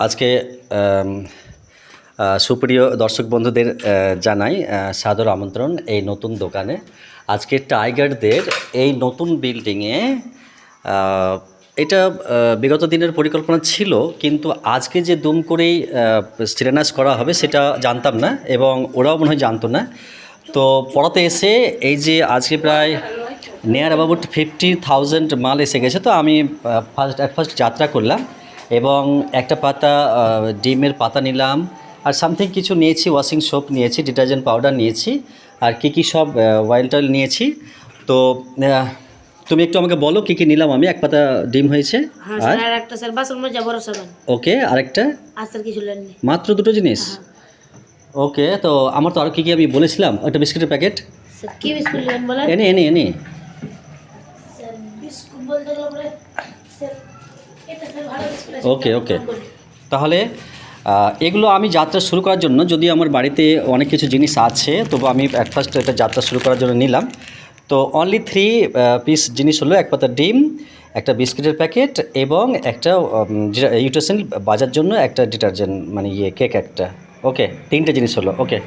আজকে সুপ্রিয় দর্শক বন্ধুদের জানাই সাদর আমন্ত্রণ এই নতুন দোকানে। আজকে টাইগারদের এই নতুন বিল্ডিংয়ে এটা বিগত দিনের পরিকল্পনা ছিল, কিন্তু আজকে যে দুম করেই শিলান্যাস করা হবে সেটা জানতাম না এবং ওরাও মনে হয় জানতো না। তো পড়াতে এসে এই যে আজকে প্রায় নিয়ার অ্যাবাউট 50,000 মাল এসে গেছে। তো আমি ফার্স্ট যাত্রা করলাম এবং একটা পাতা ডিমের পাতা নিলাম, আর সামথিং কিছু নিয়েছি, ওয়াশিং সোপ নিয়েছি, ডিটারজেন্ট পাউডার নিয়েছি, আর কী সব অয়েল টয়েল নিয়েছি। তো তুমি একটু আমাকে বলো কী কী নিলাম আমি। এক পাতা ডিম হয়েছে, আর একটা স্যার বাসন মাজা বড় সাবান। ওকে, আরেকটা আচার কিছু লেননি, মাত্র দুটো জিনিস। ওকে, তো আমার তো আরও কী কী আমি বলেছিলাম, একটা বিস্কুটের প্যাকেট। স্যার কি বিস্কুট নেবেন বলেন? এনে স্যার বিস্কুট বলতে গেলে স্যার এটা স্যার ভালো বিস্কুট আছে। ওকে, তাহলে এগুলো আমি যাত্রা শুরু করার জন্য, যদি আমার বাড়িতে অনেক কিছু জিনিস আছে, তবু আমি ফার্স্ট এটা যাত্রা শুরু করার জন্য নিলাম। তো অনলি 3 পিস জিনিস হলো, এক পাতা ডিম, একটা বিস্কিটের প্যাকেট এবং একটা ইউটেন্সিল বাজার জন্য একটা ডিটারজেন্ট, মানে কেক একটা। ওকে, 3টে জিনিস হলো। ওকে।